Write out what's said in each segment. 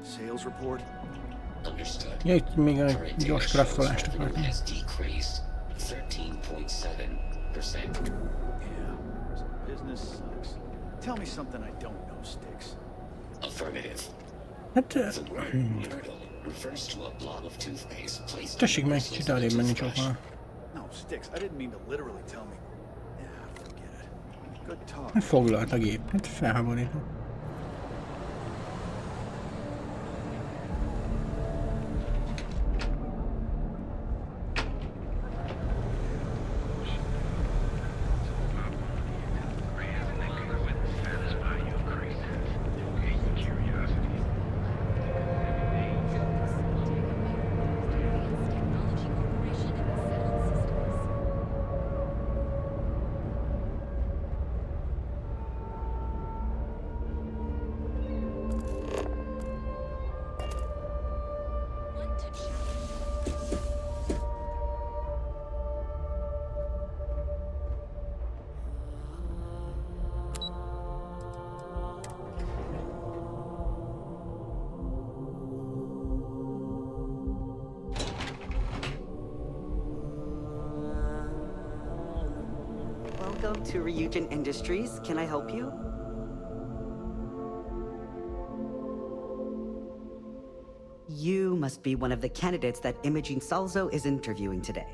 Sales report. Ja, itt még a gyors craftolást akartam. Yeah, so business sucks. Tell me something I don't know, Sticks. Hát... Tessék meg kicsit elég menni csókolna. No, Sticks, I didn't mean to literally tell me. Yeah, forget it. Good talk. Hát foglalt a gép, hát felháborító. Welcome to Ryujin Industries. Can I help you? You must be one of the candidates that Imogene Salzo is interviewing today.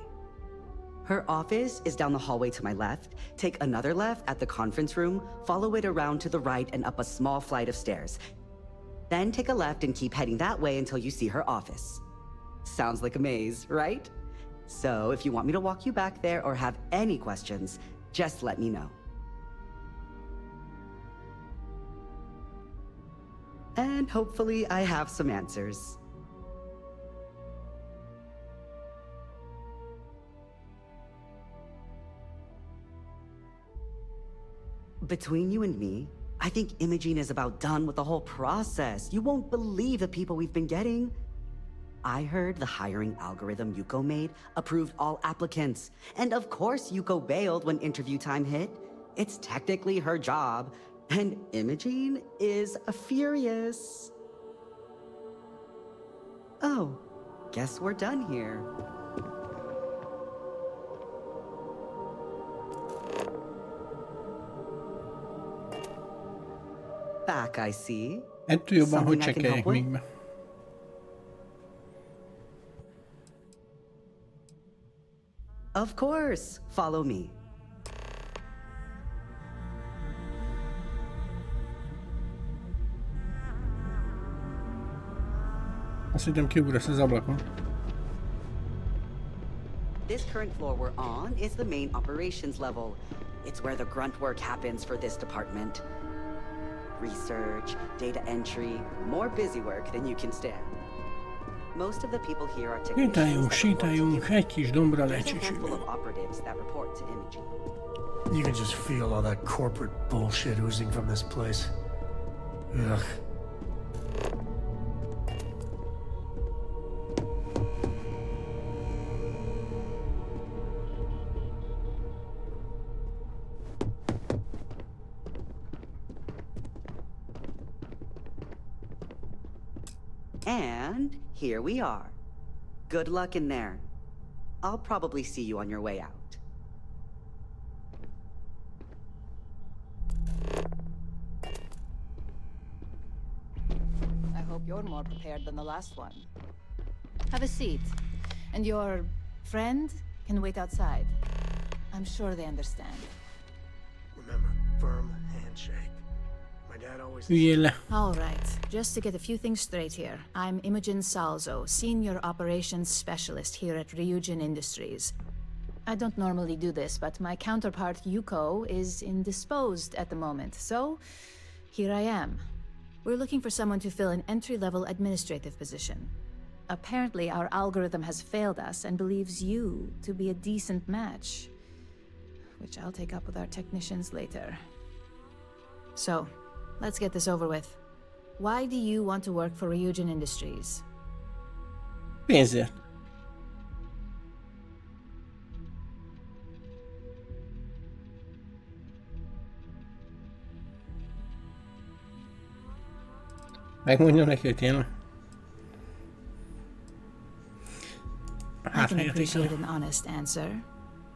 Her office is down the hallway to my left. Take another left at the conference room, follow it around to the right and up a small flight of stairs. Then take a left and keep heading that way until you see her office. Sounds like a maze, right? So if you want me to walk you back there or have any questions, just let me know. And hopefully I have some answers. Between you and me, I think Imogene is about done with the whole process. You won't believe the people we've been getting. I heard the hiring algorithm Yuko made approved all applicants. And of course Yuko bailed when interview time hit. It's technically her job. And Imogene is furious. Oh, guess we're done here. Back, I see. Ettől jobban, hogy csekkeljek még be. Of course. Follow me. Azt hittem kiugrasz az ablakon. This current floor we're on is the main operations level. It's where the grunt work happens for this department. Research, data entry, more busy work than you can stand. Most of the people here are technicians. Sétáljunk, egy kis dombra There's a handful of operatives that report to Imogene. You can just feel all that corporate bullshit oozing from this place. Ugh. And here we are. Good luck in there. I'll probably see you on your way out. I hope you're more prepared than the last one. Have a seat. And your friend can wait outside. I'm sure they understand. Remember, firm handshake. My dad always... Üljél le. All right, just to get a few things straight here. I'm Imogene Salzo, Senior Operations Specialist here at Ryujin Industries. I don't normally do this, but my counterpart Yuko is indisposed at the moment, so here I am. We're looking for someone to fill an entry-level administrative position. Apparently, our algorithm has failed us and believes you to be a decent match, which I'll take up with our technicians later. So, let's get this over with. Why do you want to work for Ryujin Industries? Pénzért. Megmondjam neki, hogy tényleg. can helyet appreciate inkább. an honest answer.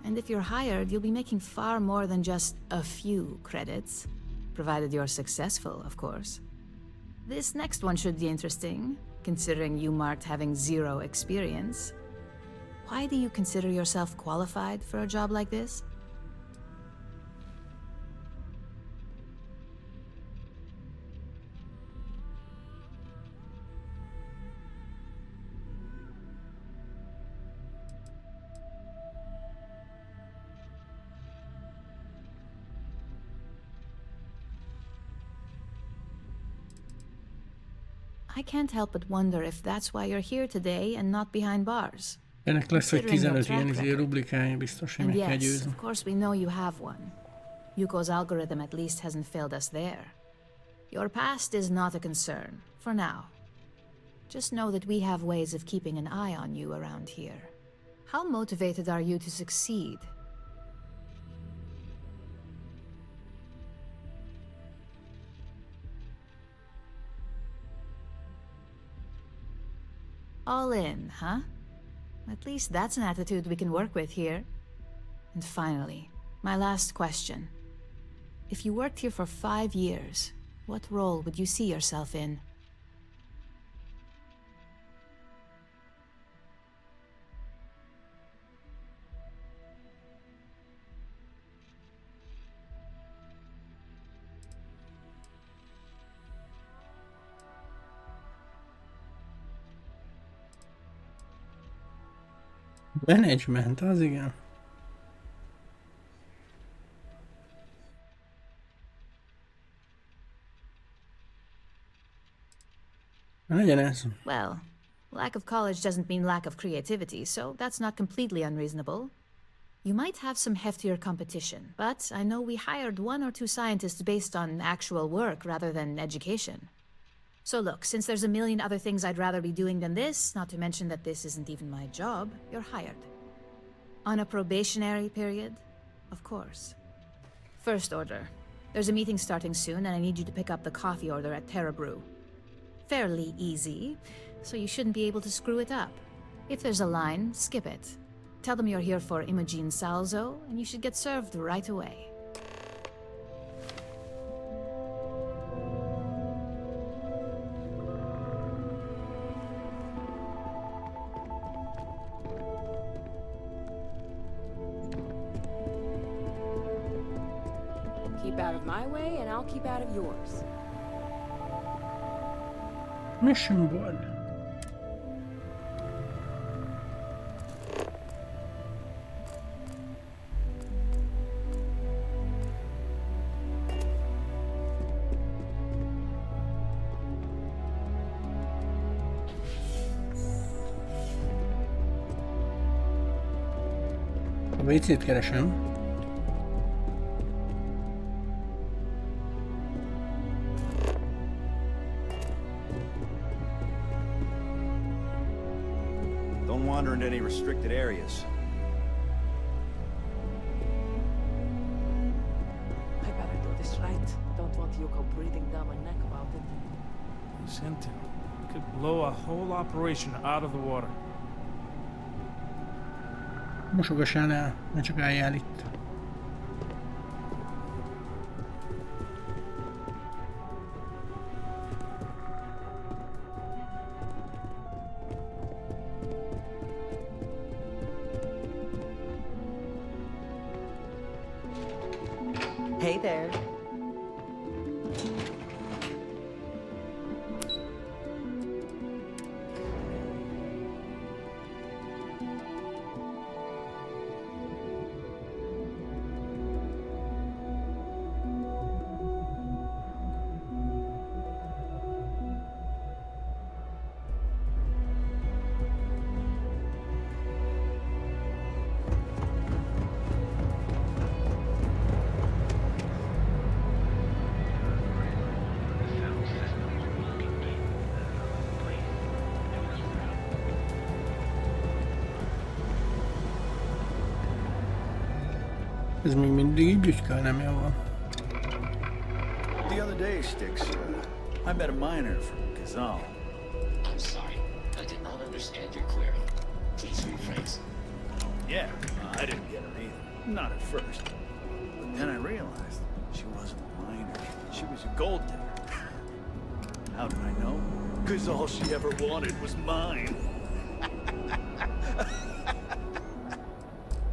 And if you're hired, you'll be making far more than just a few credits. Provided you're successful, of course. This next one should be interesting, considering you marked having 0 experience. Why do you consider yourself qualified for a job like this? I can't help but wonder if that's why you're here today and not behind bars. Ennek lesz, hogy Considering your 15 ilyen track record. rubrikája, biztos, hogy And meg kell yes, győzni. of course we know you have one. Yuko's algorithm at least hasn't failed us there. Your past is not a concern, for now. Just know that we have ways of keeping an eye on you around here. How motivated are you to succeed? All in, huh? At least that's an attitude we can work with here. And finally, my last question. If you worked here for 5 years, what role would you see yourself in? Management, az igen. Legyen ez. Well, lack of college doesn't mean lack of creativity, so that's not completely unreasonable. You might have some heftier competition, but I know we hired 1 or 2 scientists based on actual work rather than education. So look, since there's a million other things I'd rather be doing than this, not to mention that this isn't even my job, you're hired. On a probationary period, of course. First order. There's a meeting starting soon, and I need you to pick up the coffee order at Terra Brew. Fairly easy, so you shouldn't be able to screw it up. If there's a line, skip it. Tell them you're here for Imogen Salzo, and you should get served right away. Keep out of my way, and I'll keep out of yours. Mission board. A WC-t keresem. Don't wander into any restricted areas. I better do this right. Don't want Yuko breathing down my neck about it. This intel could blow a whole operation out of the water. Mosogassál el, ne csak álljál itt. Hey there. Ez még mindig így ügyköl, nem jó van. The other day, Styx, I met a miner from Kazal. I'm sorry. I did not understand your query. Please rephrase. Yeah, I didn't get her either. Not at first. But then I realized she wasn't a miner. She was a gold digger. How do I know? Because all she ever wanted was mine.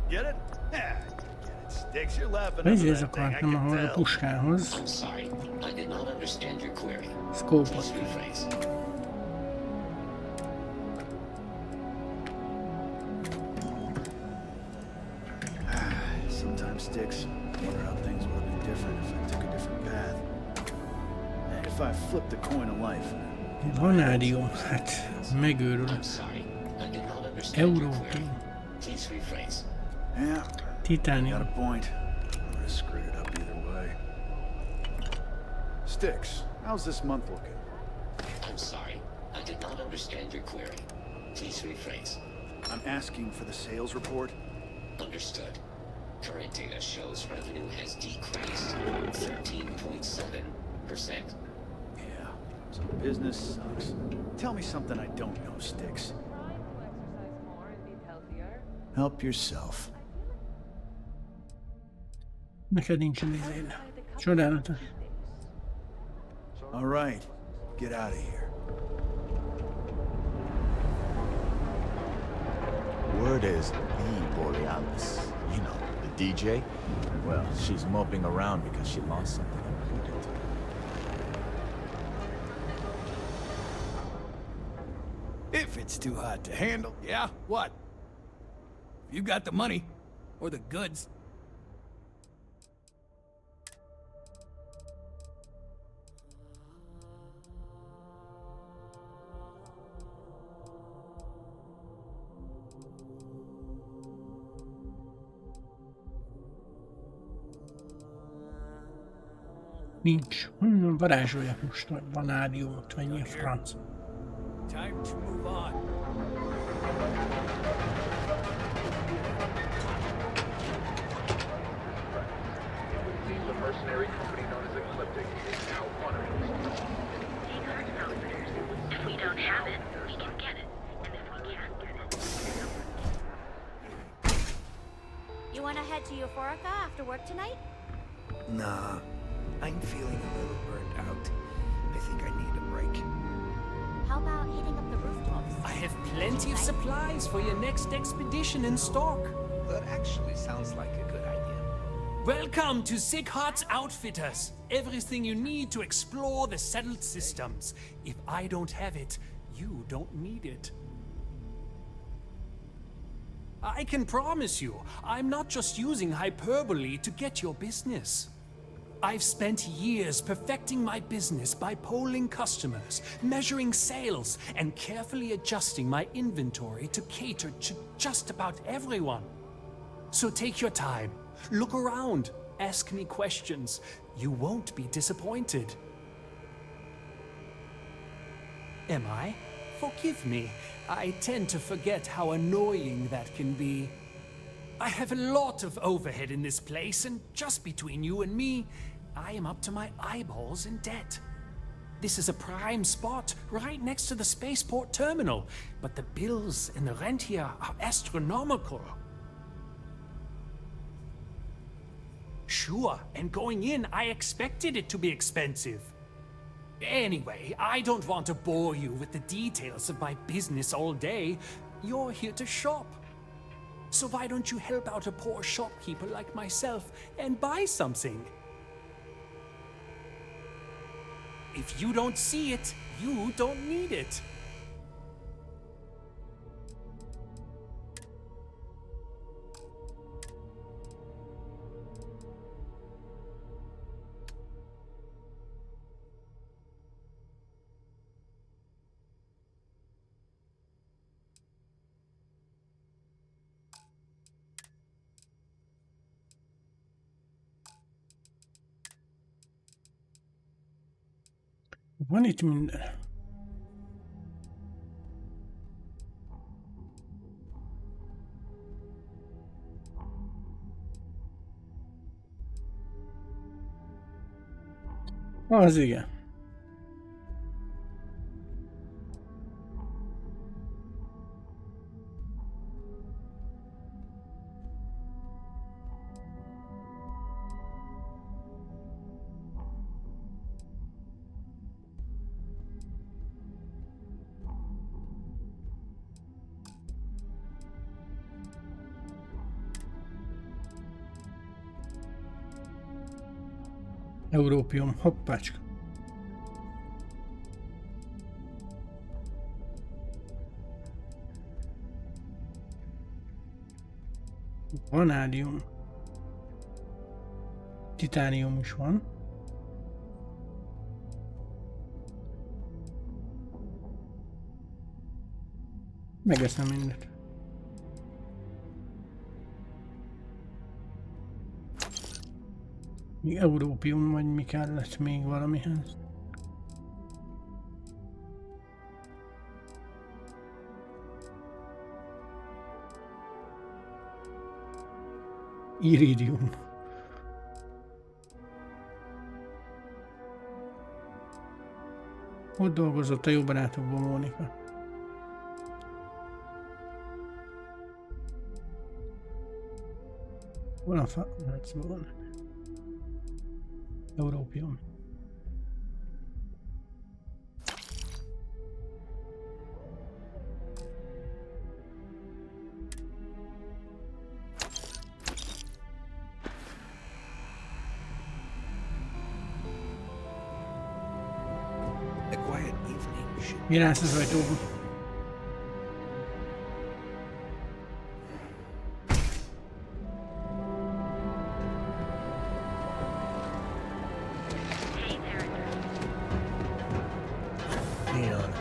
Get it? Yeah, get it. Sticks, you're laughing at Ezért that thing, I akartam can ahol a tell. puskához I'm sorry. I did not understand your query. szkópot. Please rephrase. Sometimes, Sticks, I wonder how things would have been different if I took a different path. If I flipped the coin of life. Vanádium, hát megőrül. I'm sorry. I did not understand your query. Európé. Please rephrase. Yeah, got a Titánium. point. I would have screwed it up either way. Sticks, how's this month looking? I'm sorry. I did not understand your query. Please rephrase. I'm asking for the sales report. Understood. Current data shows revenue has decreased 13.7%. Yeah, so business sucks. Tell me something I don't know, Sticks. Help yourself. Neked nincsen izéd. Csodálatos. All right, get out of here. Word is the Borealis. You know, the DJ. Well, she's moping around because she lost something important. If it's too hot to handle, yeah, what? You got the money. Or the goods. Nincs. Varázsoljak most, vagy vanádiumot, vagy mi a franc. Time to move on. The mercenary company known as Ecliptic is now one of these. If we don't have it, we can get it. And if we can't get it... You wanna head to Euphorica after work tonight? Nah, I'm feeling a little burnt out. I think I need a break. How about hitting up the rooftops? I have plenty of supplies for your next expedition in stock. That actually sounds like a good idea. Welcome to Sickhart's Outfitters. Everything you need to explore the settled systems. If I don't have it, you don't need it. I can promise you, I'm not just using hyperbole to get your business. I've spent years perfecting my business by polling customers, measuring sales, and carefully adjusting my inventory to cater to just about everyone. So take your time, look around, ask me questions. You won't be disappointed. Am I? Forgive me. I tend to forget how annoying that can be. I have a lot of overhead in this place, and just between you and me, I am up to my eyeballs in debt. This is a prime spot, right next to the spaceport terminal, but the bills and the rent here are astronomical. Sure, and going in, I expected it to be expensive. Anyway, I don't want to bore you with the details of my business all day. You're here to shop. So why don't you help out a poor shopkeeper like myself and buy something? If you don't see it, you don't need it. Van itt minden. Az igen. Európium, hoppácska. Vanádium. Titánium is van. Megeszem mindet. Mi európium, vagy mi kellett még valamihez? Iridium. Ott dolgozott a jó barátokban Mónika. Hol a fa? Van. Európium. Mi rász az ajtóban? Neon.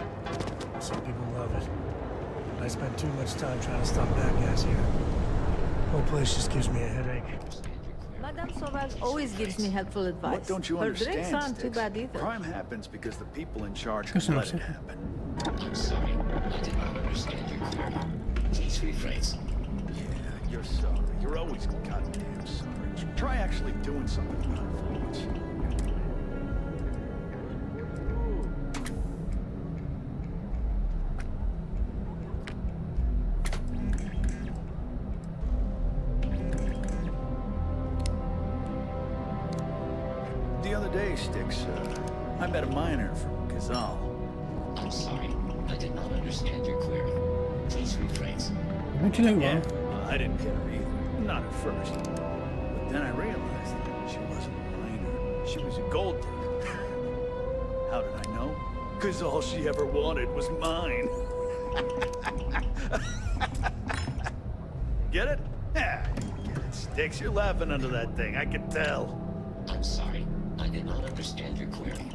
Some people love it. I spend too much time trying to stop bad guys here. Whole place just gives me a headache. Madame Sauvage always gives me helpful advice. What don't you Her understand, drinks aren't too Styx? bad either. Crime happens because the people in charge Köszönöm let it szépen. happen. I'm sorry. I did not understand your query. Please rephrase. Yeah, you're sorry. You're always goddamn sorry. Try actually doing something about it for once. The other day, Styx, I met a miner from Kazal. I'm sorry. I did not understand your query. Please rephrase. Yeah, I didn't get her either. Not at first. But then I realized she wasn't a miner. She was a gold digger. How did I know? Because all she ever wanted was mine. Get it? Yeah, you get it, Styx. You're laughing under that thing. I can tell. I'm sorry. I did not understand your query.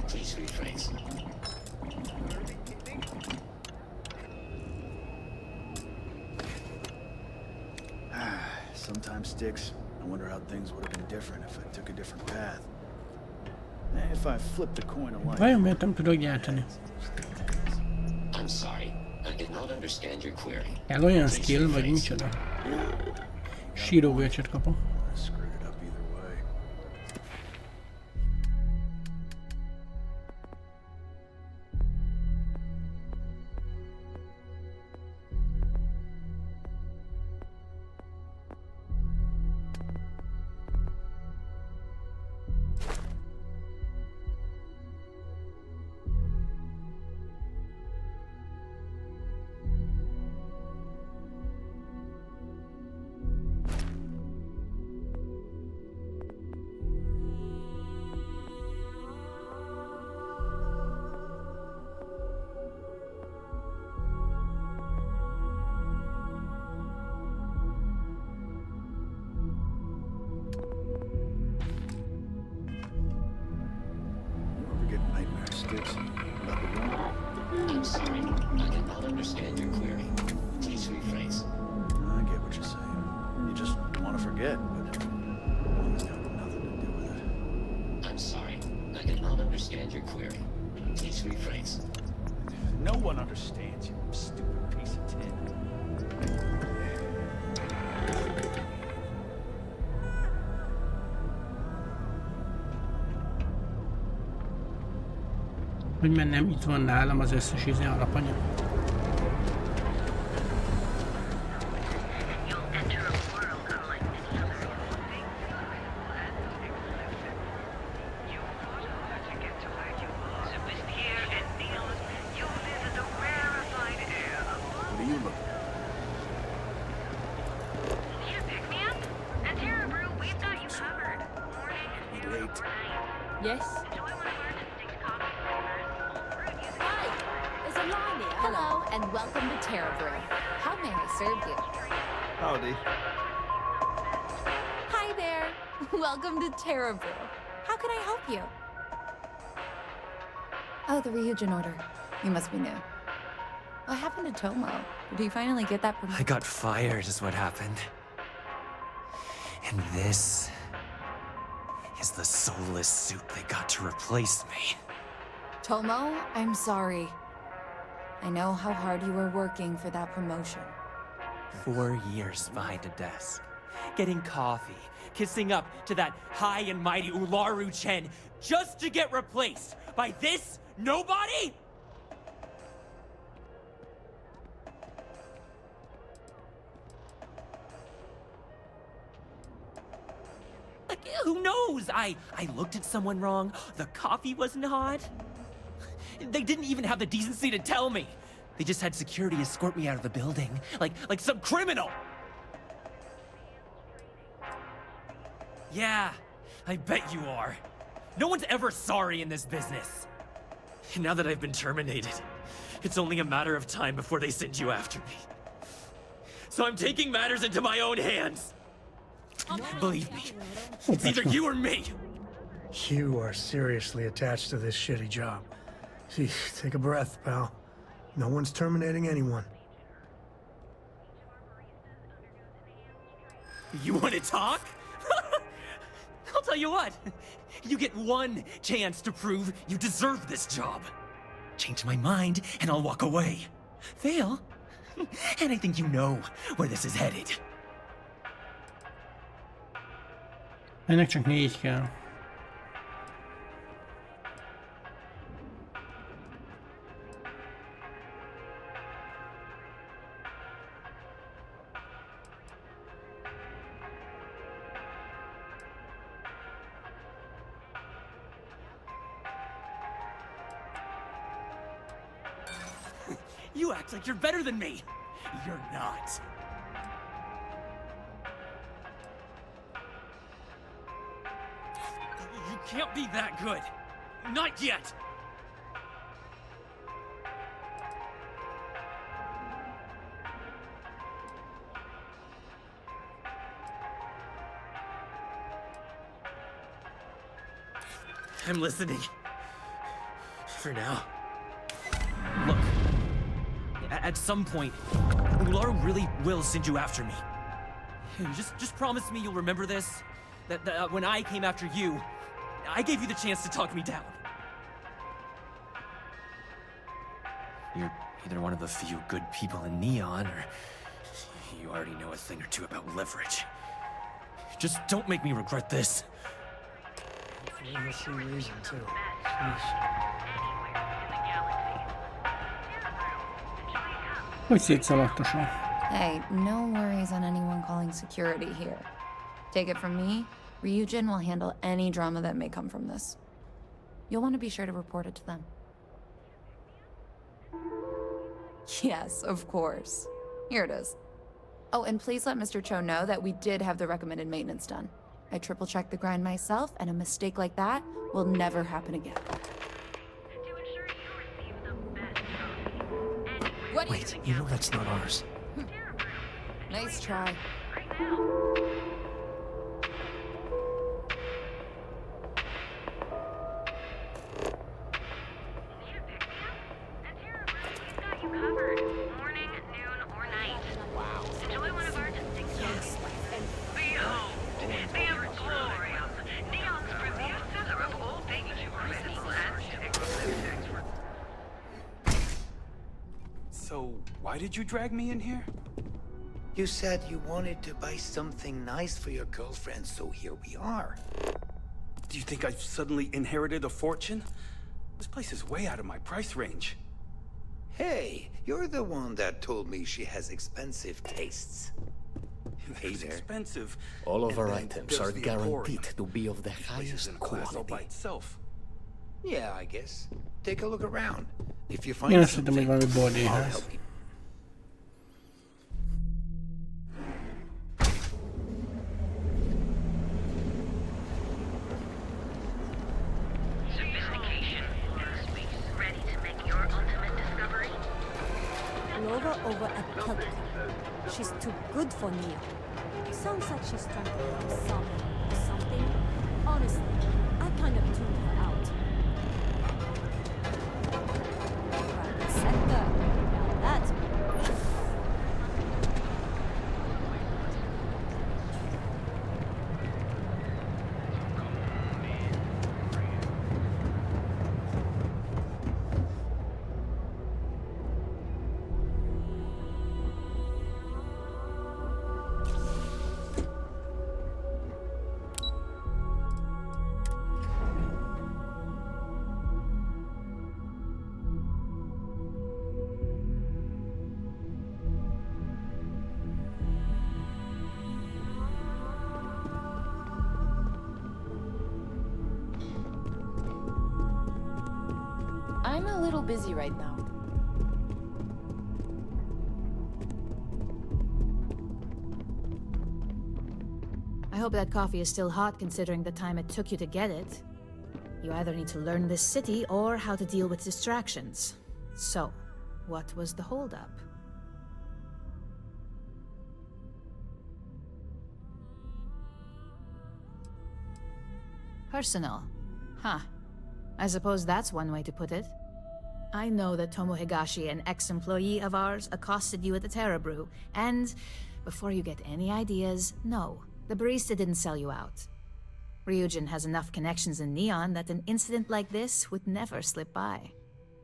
Please rephrase. Sometimes, Styx, I wonder how things would have been different if I took a different path. If I flipped the coin of life. Vajon miért nem tudok gyártani? I'm sorry. I did not understand your query. Kell olyan skill, vagy micsoda? Síróbölcsöt kapom. I'm sorry. I did not understand your query. Please rephrase. I get what you're saying. You just want to forget, but one's got nothing to do with it. I'm sorry. I did not understand your query. Please rephrase. No one understands you, stupid piece of tin. Hogy mennem, itt van nálam az összes alapanyag. Late. Hello, and welcome to Terra Brew. How may I serve you? Howdy. Hi there. Welcome to Terra Brew. How can I help you? Oh, the Ryujin order. You must be new. What happened to Tomo? Did he finally get that promotion? I got fired is what happened. And this is the soulless suit they got to replace me. Tomo, I'm sorry. I know how hard you were working for that promotion. 4 years behind a desk, getting coffee, kissing up to that high and mighty Ularu Chen, just to get replaced by this nobody? Like, who knows? I looked at someone wrong, the coffee wasn't hot. They didn't even have the decency to tell me. They just had security escort me out of the building, like some criminal. Yeah, I bet you are. No one's ever sorry in this business. And now that I've been terminated, it's only a matter of time before they send you after me. So I'm taking matters into my own hands. Believe me, it's either you or me. You are seriously attached to this shitty job. Gee, take a breath, pal. No one's terminating anyone. You want to talk? I'll tell you what. You get one chance to prove you deserve this job. Change my mind, and I'll walk away. Fail, and I think you know where this is headed. Ennek csak 4 kell. You act like you're better than me. You're not. You can't be that good. Not yet. I'm listening. For now. Look. At some point, Ularu really will send you after me. Just promise me you'll remember this. That when I came after you, I gave you the chance to talk me down. You're either one of the few good people in Neon, or you already know a thing or two about leverage. Just don't make me regret this. Hopefully he'll see reason, too. Sheesh. Hogy szétszaladtosan. Hey, no worries on anyone calling security here. Take it from me, Ryujin will handle any drama that may come from this. You'll want to be sure to report it to them. Yes, of course. Here it is. Oh, and please let Mr. Cho know that we did have the recommended maintenance done. I triple-checked the grind myself, and a mistake like that will never happen again. Wait, you know that's not ours. Nice try. So, why did you drag me in here? You said you wanted to buy something nice for your girlfriend, so here we are. Do you think I've suddenly inherited a fortune? This place is way out of my price range. Hey, you're the one that told me she has expensive tastes. Hey It's there. expensive. All of And our then items there's are the guaranteed Emporium. to be of the This place is in highest a class all by quality. itself. Yeah, I guess. Take a look around. If you find Én azt hittem, hogy something, valami I'll bodyház. help you. Sophistication and space. Ready to make your ultimate discovery? over at Kelp. She's too good for Nia. Sounds like she's trying to become someone or something. Honestly, I kind of tuned her out. Private sector. Now that's I'm a little busy right now. I hope that coffee is still hot considering the time it took you to get it. You either need to learn this city or how to deal with distractions. So, what was the holdup? Personal. Huh. I suppose that's one way to put it. I know that Tomo Higashi, an ex-employee of ours, accosted you at the Terra Brew, and before you get any ideas, no, the barista didn't sell you out. Ryujin has enough connections in Neon that an incident like this would never slip by.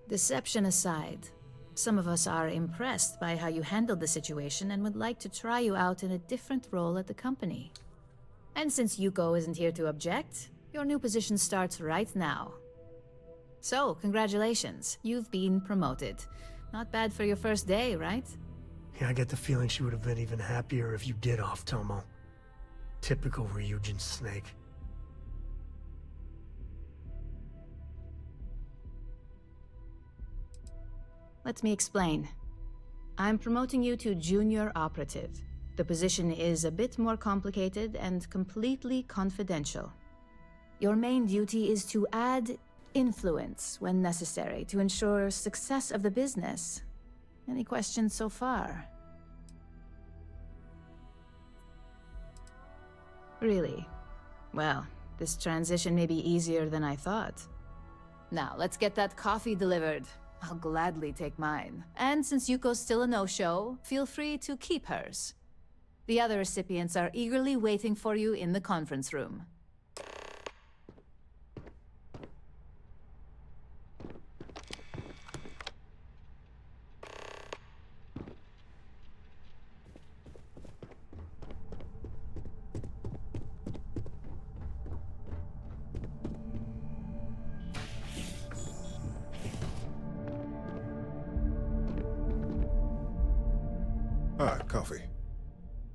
Deception aside, some of us are impressed by how you handled the situation and would like to try you out in a different role at the company. And since Yuko isn't here to object, your new position starts right now. So, congratulations. You've been promoted. Not bad for your first day, right? Yeah, I get the feeling she would have been even happier if you did off Tomo. Typical Ryujin snake. Let me explain. I'm promoting you to junior operative. The position is a bit more complicated and completely confidential. Your main duty is to add influence when necessary to ensure success of the business. Any questions so far? Really? Well, this transition may be easier than I thought. Now, let's get that coffee delivered. I'll gladly take mine. And since Yuko's still a no-show, feel free to keep hers. The other recipients are eagerly waiting for you in the conference room. Ah, coffee.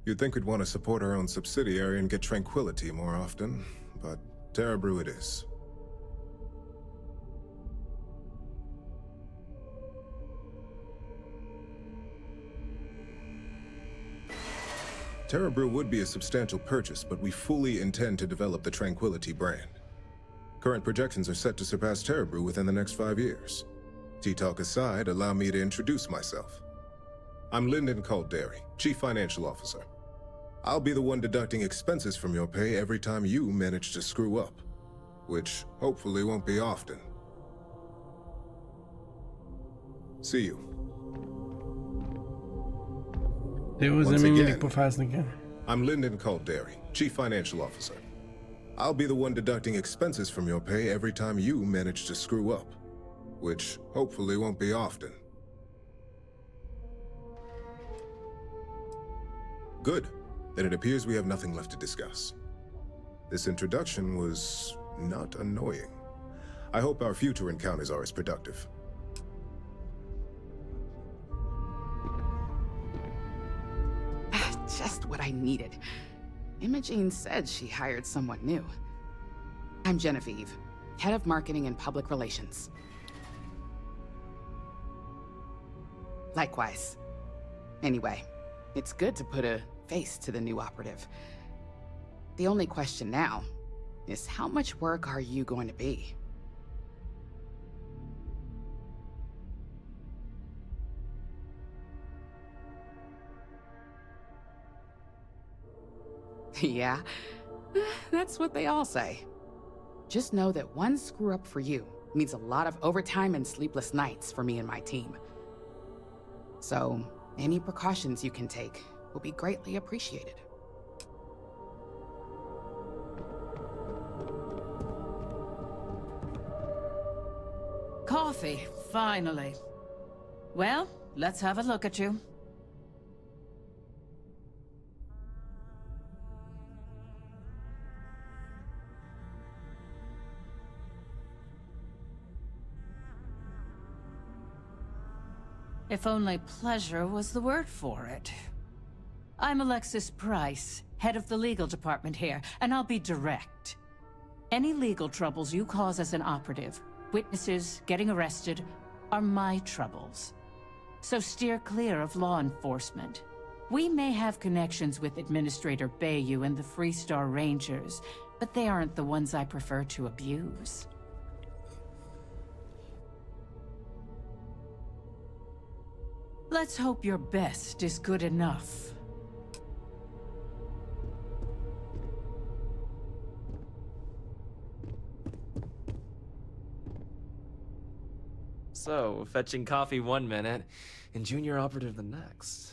You'd think we'd want to support our own subsidiary and get tranquility more often, but Terra Brew it is. Terra Brew would be a substantial purchase, but we fully intend to develop the Tranquility brand. Current projections are set to surpass Terra Brew within the next 5 years. Tea talk aside, allow me to introduce myself. I'm Lyndon Calderi, Chief Financial Officer. I'll be the one deducting expenses from your pay every time you manage to screw up, which hopefully won't be often. See you. Once again, I'm Lyndon Calderi, Chief Financial Officer. I'll be the one deducting expenses from your pay every time you manage to screw up, which hopefully won't be often. Good. Then it appears we have nothing left to discuss. This introduction was not annoying. I hope our future encounters are as productive. Just what I needed. Imogene said she hired someone new. I'm Genevieve, Head of Marketing and Public Relations. Likewise. Anyway, it's good to put a face to the new operative. The only question now is how much work are you going to be? Yeah, that's what they all say. Just know that one screw up for you means a lot of overtime and sleepless nights for me and my team. So, any precautions you can take will be greatly appreciated. Coffee, finally. Well, let's have a look at you. If only pleasure was the word for it. I'm Alexis Price, head of the legal department here, and I'll be direct. Any legal troubles you cause as an operative, witnesses, getting arrested, are my troubles. So steer clear of law enforcement. We may have connections with Administrator Bayou and the Freestar Rangers, but they aren't the ones I prefer to abuse. Let's hope your best is good enough. So, fetching coffee one minute, and junior operative the next.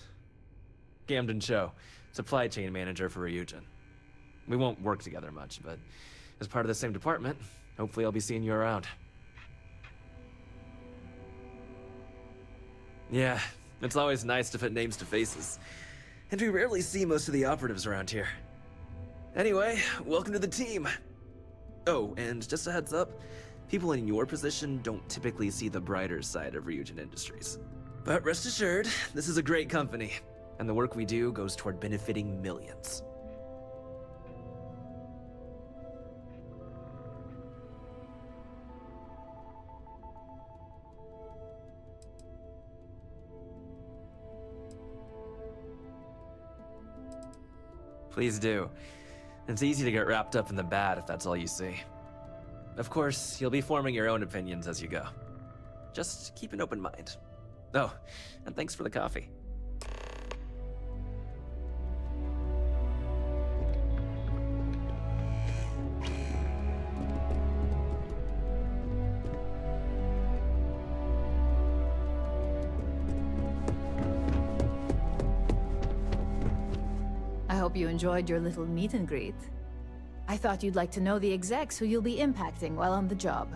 Camden Cho, supply chain manager for Ryujin. We won't work together much, but as part of the same department, hopefully I'll be seeing you around. Yeah, it's always nice to put names to faces. And we rarely see most of the operatives around here. Anyway, welcome to the team. Oh, and just a heads up, people in your position don't typically see the brighter side of Ryujin Industries. But rest assured, this is a great company, and the work we do goes toward benefiting millions. Please do. It's easy to get wrapped up in the bad if that's all you see. Of course, you'll be forming your own opinions as you go. Just keep an open mind. Oh, and thanks for the coffee. I hope you enjoyed your little meet and greet. I thought you'd like to know the execs who you'll be impacting while on the job.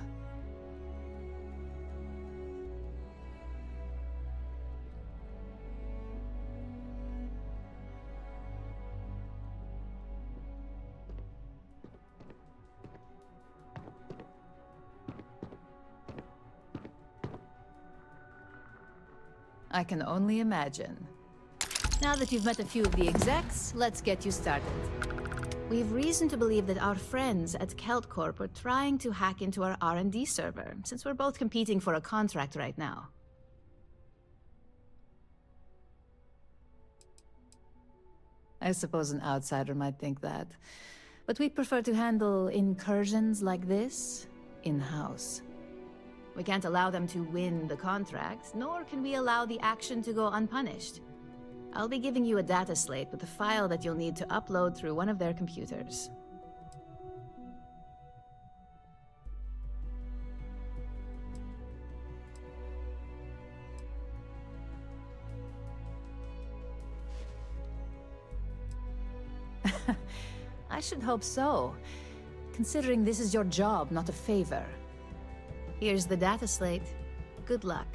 I can only imagine. Now that you've met a few of the execs, let's get you started. We've reason to believe that our friends at Kelt Corp are trying to hack into our R&D server, since we're both competing for a contract right now. I suppose an outsider might think that, but we prefer to handle incursions like this in-house. We can't allow them to win the contract, nor can we allow the action to go unpunished. I'll be giving you a data slate with a file that you'll need to upload through one of their computers. I should hope so, considering this is your job, not a favor. Here's the data slate. Good luck.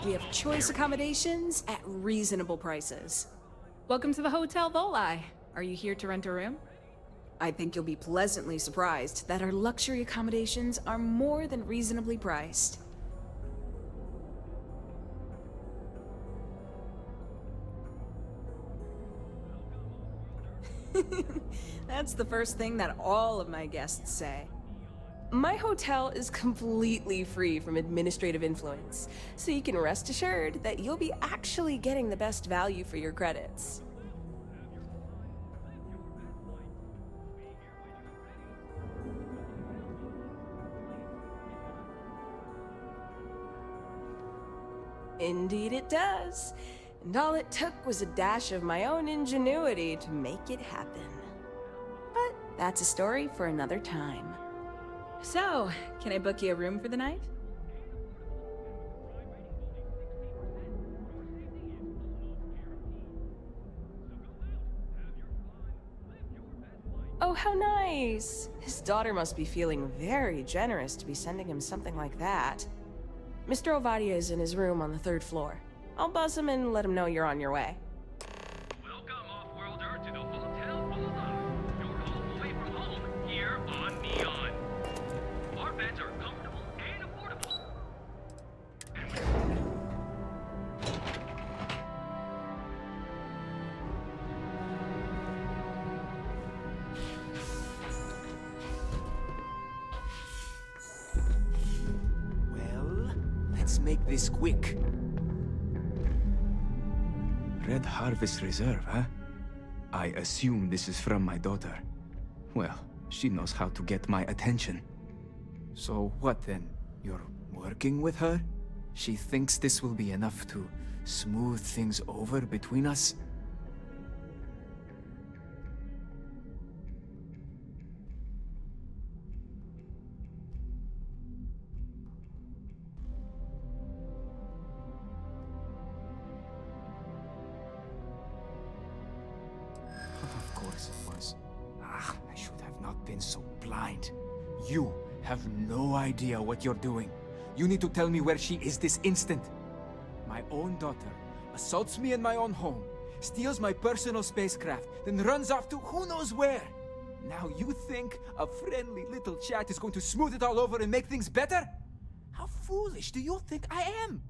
We have choice accommodations at reasonable prices. Welcome to the Hotel Volai. Are you here to rent a room? I think you'll be pleasantly surprised that our luxury accommodations are more than reasonably priced. That's the first thing that all of my guests say. My hotel is completely free from administrative influence, so you can rest assured that you'll be actually getting the best value for your credits. Indeed it does. And all it took was a dash of my own ingenuity to make it happen. But that's a story for another time. So, can I book you a room for the night? Oh, how nice! His daughter must be feeling very generous to be sending him something like that. Mr. Ovadia is in his room on the 3rd floor. I'll buzz him and let him know you're on your way. Welcome, off-worlder, to the Hotel Volai. Your home away from home, here on Neon. Our beds are comfortable and affordable. Well, let's make this quick. Red Harvest Reserve, huh? I assume this is from my daughter. Well, she knows how to get my attention. So what then? You're working with her? She thinks this will be enough to smooth things over between us? Of course it was. I should have not been so blind. You have no idea what you're doing. You need to tell me where she is this instant. My own daughter assaults me in my own home, steals my personal spacecraft, then runs off to who knows where. Now you think a friendly little chat is going to smooth it all over and make things better? How foolish do you think I am?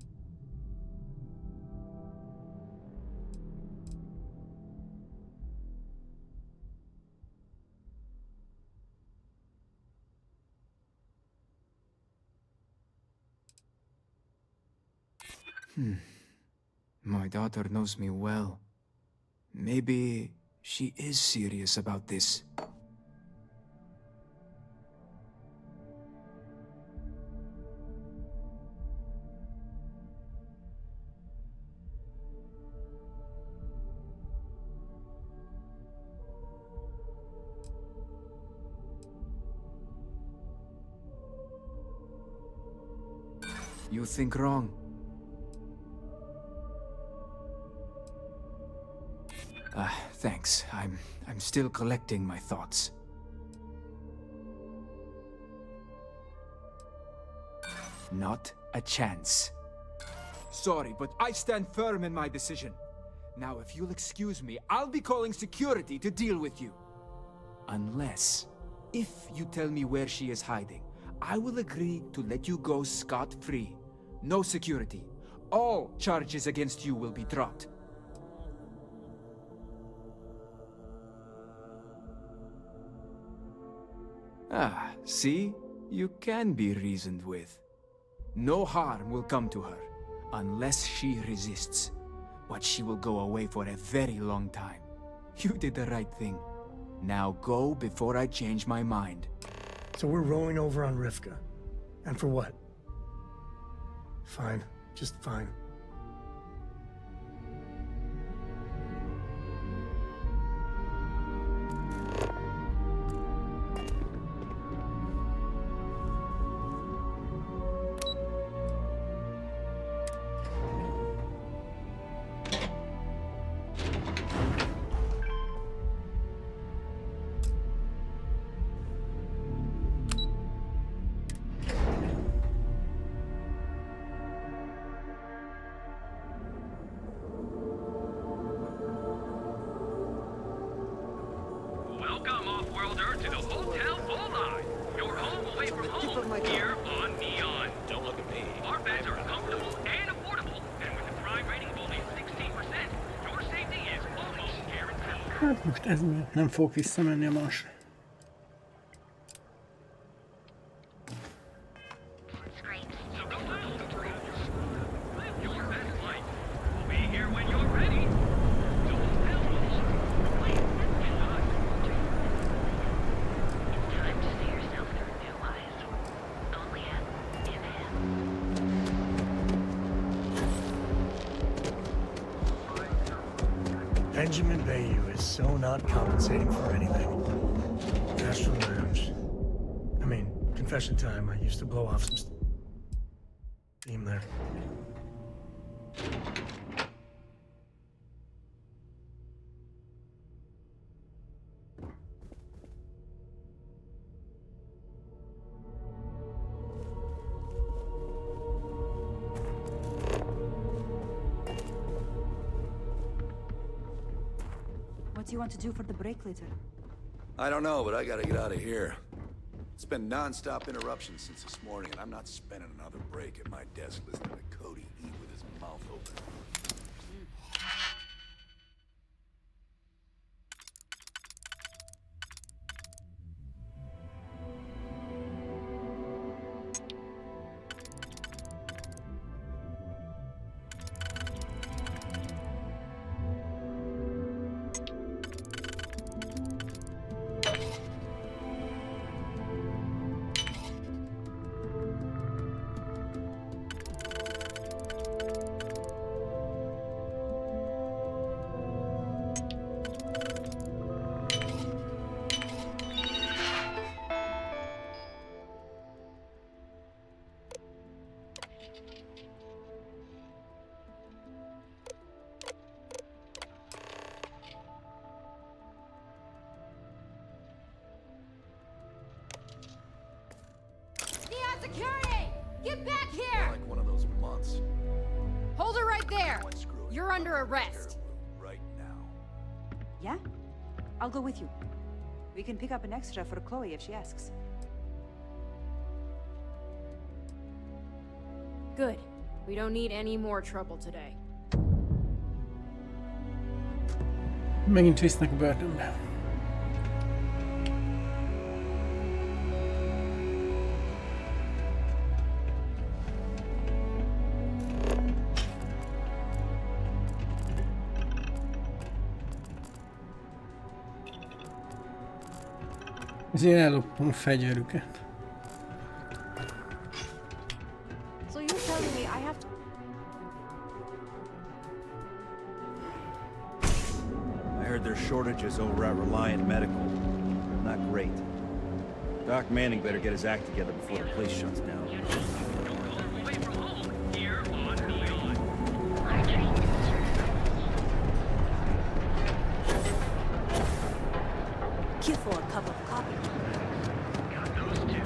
My daughter knows me well. Maybe she is serious about this. You think wrong. Thanks. I'm still collecting my thoughts. Not a chance. Sorry, but I stand firm in my decision. Now, if you'll excuse me, I'll be calling security to deal with you. Unless, if you tell me where she is hiding, I will agree to let you go scot-free. No security. All charges against you will be dropped. See? You can be reasoned with. No harm will come to her, unless she resists. But she will go away for a very long time. You did the right thing. Now go before I change my mind. So we're rolling over on Rivka. And for what? Fine. Just fine. Hát most ez miatt nem fog visszamenni a Marsra. Benjamin Bayou is so not compensating for anything. Astral nerves. I mean, confession time. I used to blow off some steam there. What do you want to do for the break later? I don't know, but I gotta get out of here. It's been non-stop interruptions since this morning, and I'm not spending another break at my desk listening to Cody eat with his mouth open. Security! Get back here! Like one of those months. Hold her right there! You're under arrest. Right now. Yeah? I'll go with you. We can pick up an extra for Chloe if she asks. Good. We don't need any more trouble today. Megint visznek a börtönbe. Ezért ellopom a fegyverüket. So you're telling me I have to... I heard there's shortages over at Reliant Medical. Not great. Doc Manning better get his act together before the place shuts down. Here for a cup of coffee. Got those two.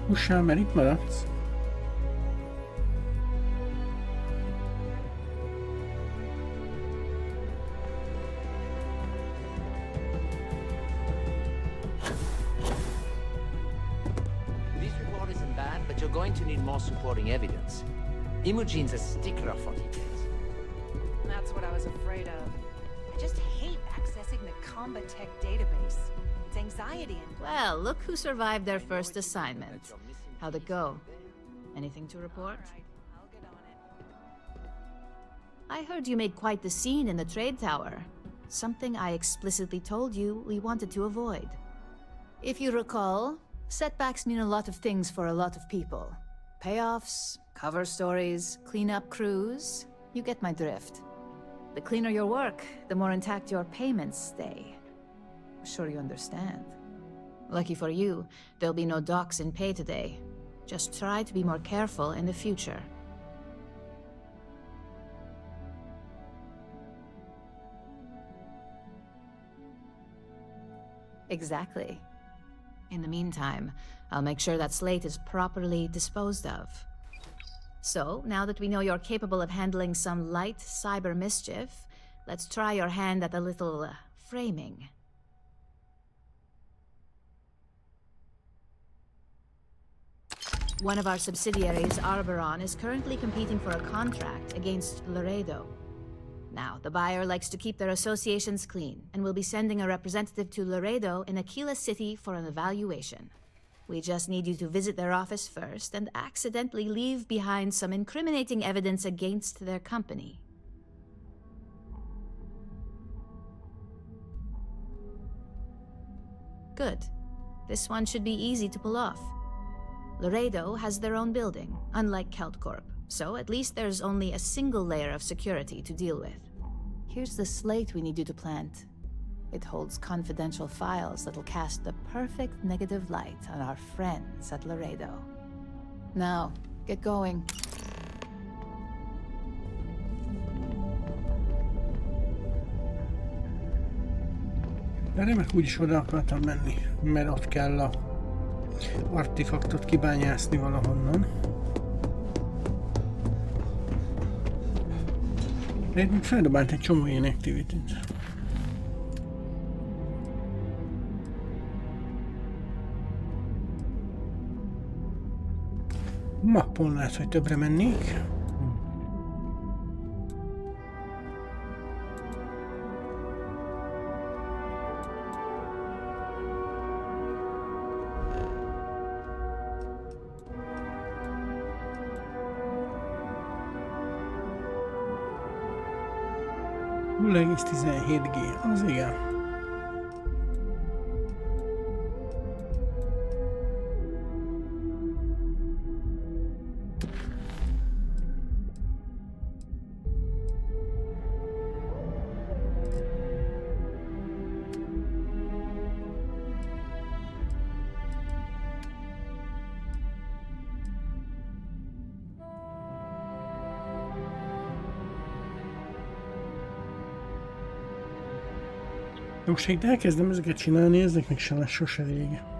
Hússál, mert itt maradsz. This report isn't bad, but you're going to need more supporting evidence. Imogene's a stickler for details. That's what I was afraid of. I just hate accessing the Combat Tech database. It's anxiety and... Well, look who survived their first assignment. How'd it go? Anything to report? I heard you made quite the scene in the trade tower. Something I explicitly told you we wanted to avoid. If you recall, setbacks mean a lot of things for a lot of people. Payoffs, cover stories, cleanup crews. You get my drift. The cleaner your work, the more intact your payments stay. I'm sure you understand. Lucky for you, there'll be no docks in pay today. Just try to be more careful in the future. Exactly. In the meantime, I'll make sure that slate is properly disposed of. So, now that we know you're capable of handling some light cyber mischief, let's try your hand at a little framing. One of our subsidiaries, Arboron, is currently competing for a contract against Laredo. Now, the buyer likes to keep their associations clean, and will be sending a representative to Laredo in Aquila City for an evaluation. We just need you to visit their office first and accidentally leave behind some incriminating evidence against their company. Good. This one should be easy to pull off. Laredo has their own building, unlike KeltCorp, so at least there's only a single layer of security to deal with. Here's the slate we need you to plant. It holds confidential files that'll cast the perfect negative light on our friends at Laredo. Now, get going. De remek úgyis oda akartam menni, mert ott kell a artefaktot kibányászni valahonnan. De itt még feldobált egy csomó ilyen activity-t. Mappon lehet, hogy többre mennék. .17G, az igen. Most itt elkezdem ezeket csinálni, ezek még sem lesz sose vége.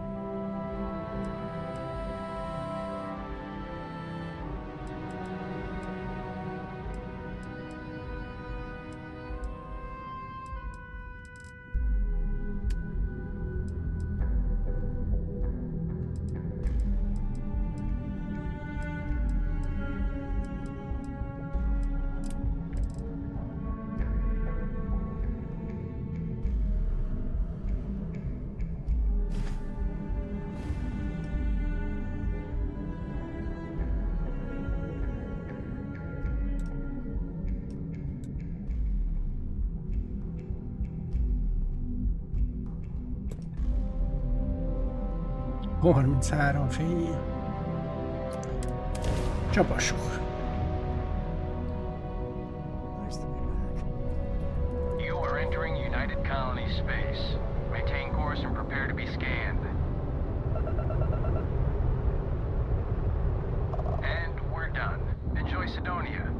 Oh, 33 fényé. Csapassuk. You are entering United Colony space. Maintain course and prepare to be scanned. And we're done. Enjoy Sidonia.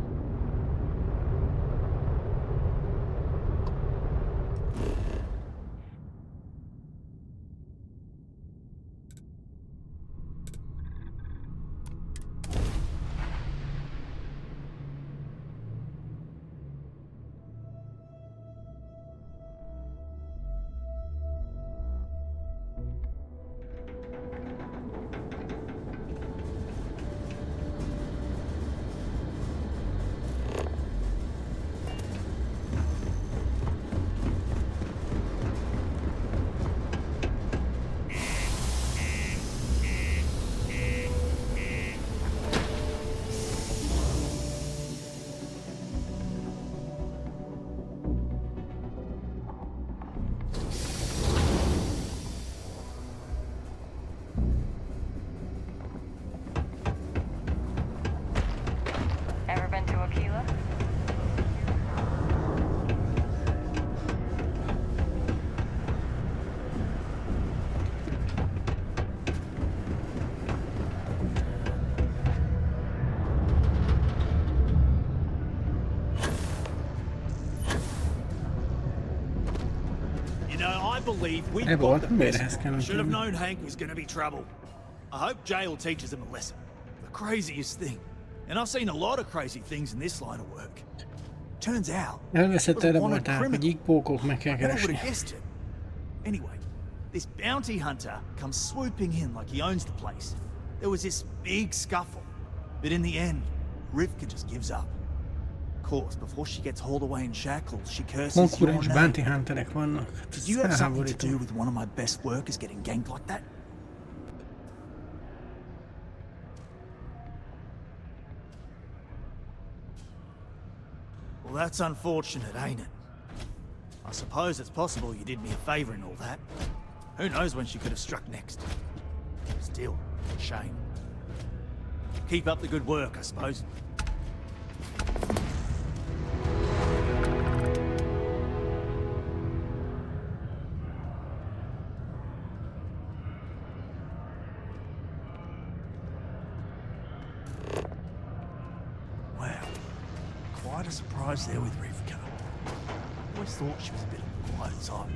Believe we got the best. Should have known Hank was going to be trouble. I hope jail teaches him a lesson. The craziest thing. And I've seen a lot of crazy things in this line of work. Turns out, Elveszett erre voltál, hogy így pókok meg kell I never would keresni. have guessed it. Anyway, this bounty hunter comes swooping in like he owns the place. There was this big scuffle, but in the end, Rivka just gives up. Of course, before she gets hauled away in shackles, she curses your Konkurens name. bounty hunterek vannak. Did you have something to do with one of my best workers getting ganked like that? Well, that's unfortunate, ain't it? I suppose it's possible you did me a favor and all that. Who knows when she could have struck next? Still, a shame. Keep up the good work, I suppose. Wow. Quite a surprise there with Rivka. Always thought she was a bit on the quiet side.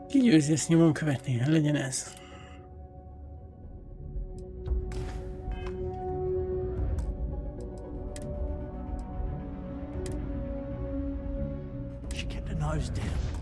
Kigyőzi ezt nyomon követni, legyen ez. She kept her nose down.